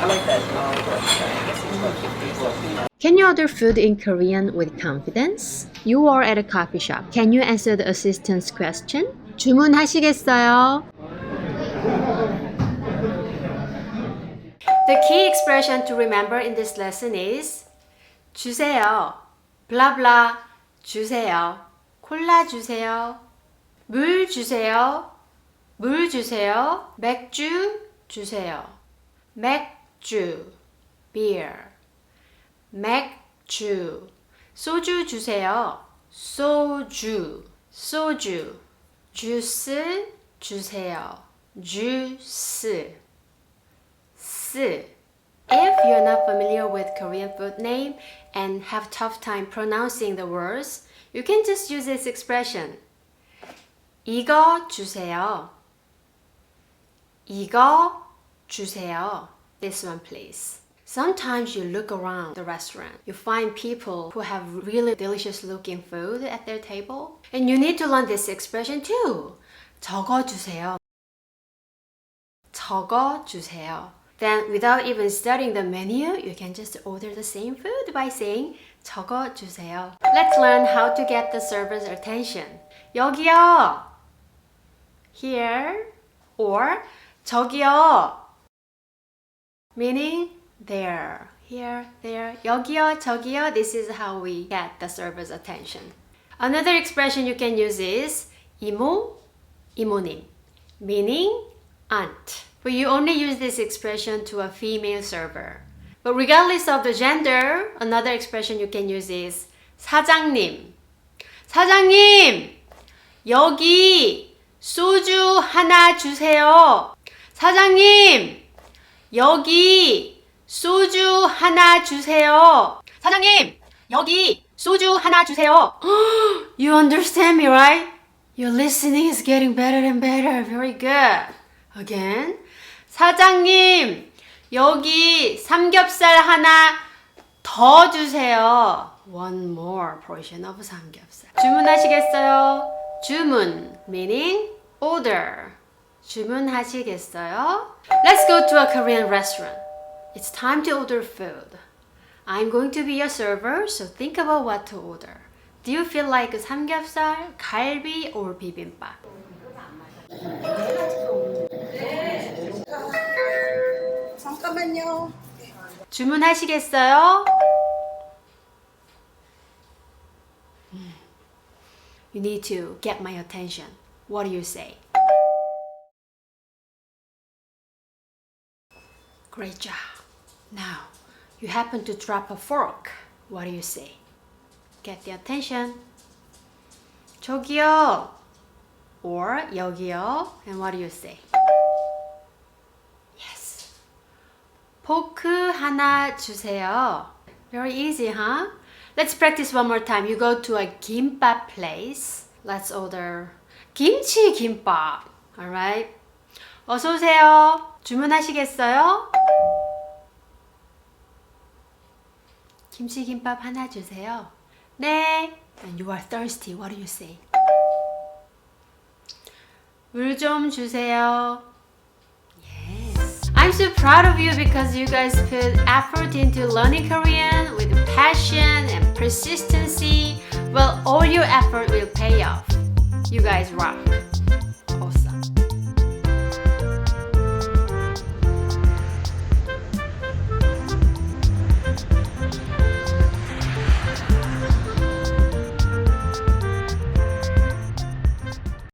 I like that. I guess it's about 50. Can you order food in Korean with confidence? You are at a coffee shop. Can you answer the assistant's question? 주문하시겠어요? The key expression to remember in this lesson is 주세요, blah blah, 주세요, 콜라 주세요, 물 주세요, 물 주세요, 맥주 주세요, 맥주, beer, 맥주, 소주 주세요, 소주, 소주, 주스 주세요, 주스, 스. If you're not familiar with Korean food name and have tough time pronouncing the words, you can just use this expression. 이거 주세요. 이거 주세요. This one please. Sometimes you look around the restaurant. You find people who have really delicious looking food at their table. And you need to learn this expression too. 저거 주세요. 저거 주세요. Then without even studying the menu, you can just order the same food by saying 저거 주세요. Let's learn how to get the server's attention. 여기요. Here. Or 저기요. Meaning there. Here, there. 여기요, 저기요. This is how we get the server's attention. Another expression you can use is 이모, 이모님. Meaning aunt. But you only use this expression to a female server. But regardless of the gender, another expression you can use is 사장님. 사장님, 여기 소주 하나 주세요. 사장님, 여기 소주 하나 주세요. 사장님, 여기 소주 하나 주세요. You understand me, right? Your listening is getting better and better. Very good. Again. 사장님, 여기 삼겹살 하나 더 주세요. One more portion of 삼겹살. 주문하시겠어요? 주문, meaning order. 주문하시겠어요? Let's go to a Korean restaurant. It's time to order food. I'm going to be your server, so think about what to order. Do you feel like 삼겹살, 갈비, or 비빔밥? 잠깐만요. 주문하시겠어요? You need to get my attention. What do you say? Great job. Now, you happen to drop a fork. What do you say? Get the attention. 저기요. Or 여기요. And what do you say? Yes. 포크 하나 주세요. Very easy, huh? Let's practice one more time. You go to a gimbap place. Let's order 김치 김밥. Alright? 어서 오세요. 주문하시겠어요? 김치 김밥 하나 주세요. 네. And you are thirsty. What do you say? 물 좀 주세요. Yes. I'm so proud of you because you guys put effort into learning Korean with passion and persistency. Well, all your effort will pay off. You guys rock.